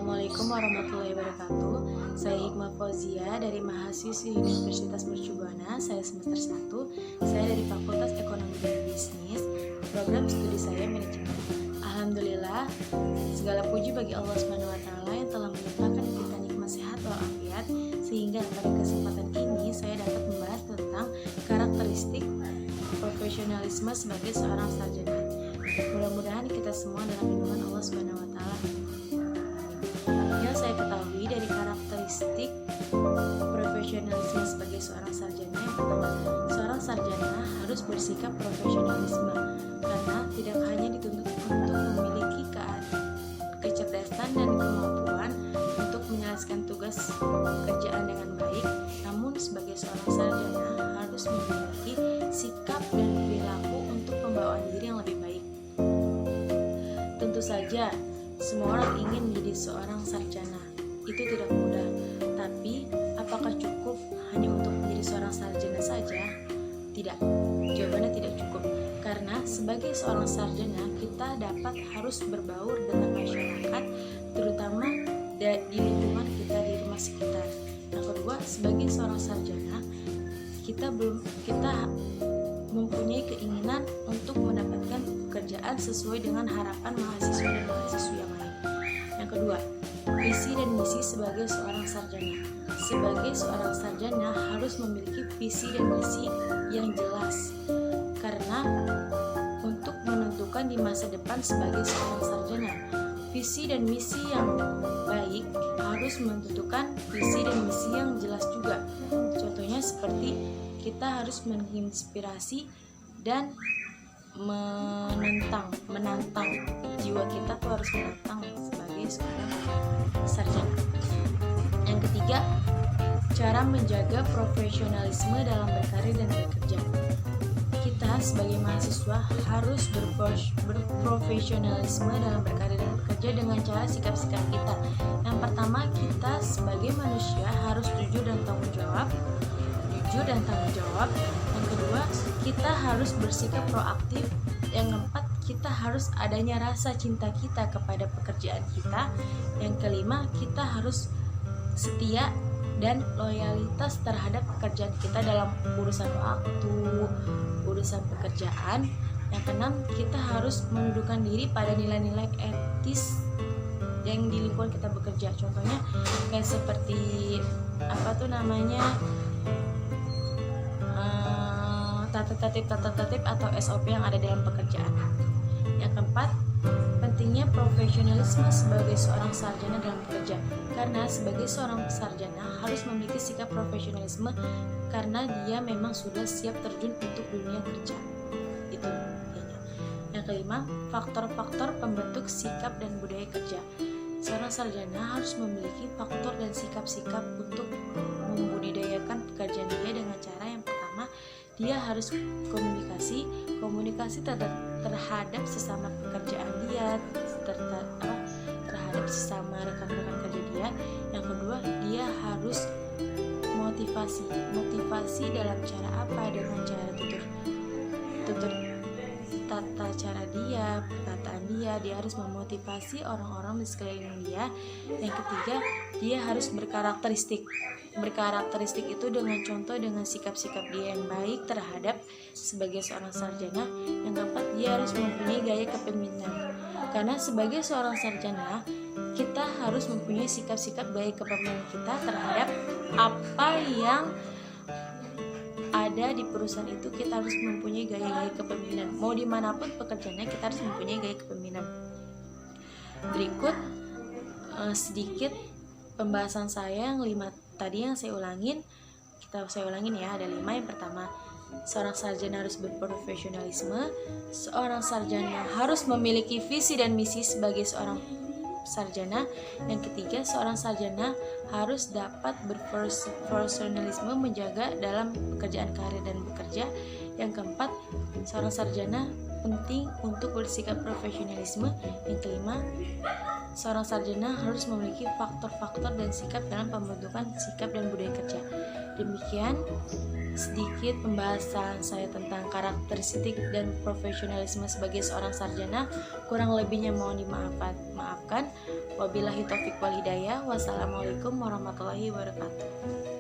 Assalamualaikum warahmatullahi wabarakatuh. Saya Hikmah Fauzia dari mahasiswi Universitas Mercu Buana. Saya semester 1. Saya dari Fakultas Ekonomi dan Bisnis. Program studi saya manajemen. Alhamdulillah, segala puji bagi Allah SWT yang telah melimpahkan kita nikmat sehat walafiat, sehingga pada kesempatan ini saya dapat membahas tentang karakteristik profesionalisme sebagai seorang sarjana. Mudah-mudahan kita semua dalam lindungan Allah SWT. Yang saya ketahui dari karakteristik profesionalisme sebagai seorang sarjana, yang pertama, seorang sarjana harus bersikap profesionalisme karena tidak hanya dituntut untuk memiliki kecerdasan dan kemampuan untuk menyelesaikan tugas pekerjaan dengan baik, namun sebagai seorang sarjana harus memiliki sikap dan perilaku untuk pembawaan diri yang lebih baik. Tentu saja semua orang ingin menjadi seorang sarjana. Itu tidak mudah. Tapi, apakah cukup hanya untuk menjadi seorang sarjana saja? Tidak. Jawabannya tidak cukup. Karena sebagai seorang sarjana, kita harus berbaur dengan masyarakat, terutama di lingkungan kita, di rumah sekitar. Yang kedua, sebagai seorang sarjana, kita mempunyai keinginan untuk mendapatkan pekerjaan sesuai dengan harapan mahasiswa dan mahasiswi yang lain. Yang kedua, visi dan misi sebagai seorang sarjana. Sebagai seorang sarjana harus memiliki visi dan misi yang jelas, karena untuk menentukan di masa depan sebagai seorang sarjana, visi dan misi yang baik harus menentukan visi dan misi yang jelas juga. Contohnya seperti kita harus menginspirasi dan menantang jiwa kita tuh harus menantang sebagai seorang sarjana. Yang ketiga, cara menjaga profesionalisme dalam berkarir dan bekerja. Kita sebagai mahasiswa harus berprofesionalisme dalam berkarir dan bekerja dengan cara sikap-sikap kita. Yang pertama, kita sebagai manusia harus jujur dan tanggung jawab. Yang kedua, kita harus bersikap proaktif. Yang keempat, kita harus adanya rasa cinta kita kepada pekerjaan kita. Yang kelima, kita harus setia dan loyalitas terhadap pekerjaan kita dalam urusan waktu, urusan pekerjaan. Yang keenam, kita harus menundukkan diri pada nilai-nilai etis yang di lingkungan kita bekerja. Contohnya kayak seperti tata tertib atau SOP yang ada dalam pekerjaan. Yang keempat, pentingnya profesionalisme sebagai seorang sarjana dalam bekerja. Karena sebagai seorang sarjana harus memiliki sikap profesionalisme karena dia memang sudah siap terjun untuk dunia kerja. Itu intinya. Yang kelima, faktor-faktor pembentuk sikap dan budaya kerja. Seorang sarjana harus memiliki faktor dan sikap-sikap untuk membudidayakan pekerjaan dia dengan cara yang pertama, dia harus komunikasi terhadap sesama pekerjaan dia, terhadap sesama rekan-rekan kerja dia. Yang kedua, dia harus motivasi dalam cara apa? Dengan cara tutur tata cara dia, perkataan dia harus memotivasi orang-orang di sekeliling dia. Yang ketiga, dia harus berkarakteristik itu dengan contoh, dengan sikap-sikap dia yang baik terhadap sebagai seorang sarjana. Yang keempat, dia harus mempunyai gaya kepemimpinan, karena sebagai seorang sarjana kita harus mempunyai sikap-sikap gaya kepemimpinan kita terhadap apa yang ada di perusahaan itu. Kita harus mempunyai gaya-gaya kepemimpinan. Mau dimanapun pekerjaannya, kita harus mempunyai gaya kepemimpinan. Berikut sedikit pembahasan saya yang 5 tadi yang saya ulangin ya, ada 5. Yang pertama, seorang sarjana harus berprofesionalisme. Seorang sarjana harus memiliki visi dan misi sebagai seorang sarjana. Yang ketiga, seorang sarjana harus dapat berprofesionalisme menjaga dalam pekerjaan karir dan bekerja. Yang keempat, seorang sarjana penting untuk bersikap profesionalisme. Yang kelima, seorang sarjana harus memiliki faktor-faktor dan sikap dalam pembentukan sikap dan budaya kerja. Demikian sedikit pembahasan saya tentang karakteristik dan profesionalisme sebagai seorang sarjana. Kurang lebihnya mohon dimaafkan. Wabillahi taufik wal hidayah. Wassalamualaikum warahmatullahi wabarakatuh.